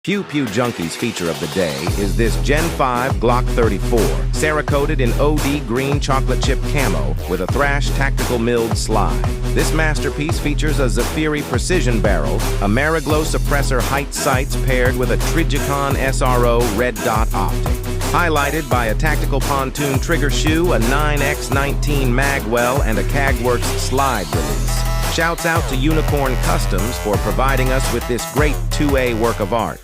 Pew Pew Junkies feature of the day is this Gen 5 Glock 34, Cerakoted in OD green chocolate chip camo with a Thrash tactical milled slide. This masterpiece features a Zafiri precision barrel, a Mariglo suppressor height sights paired with a Trijicon SRO red dot optic. Highlighted by a tactical pontoon trigger shoe, a 9x19 magwell, and a Kagworks slide release. Shouts out to Unicorn Customs for providing us with this great 2A work of art.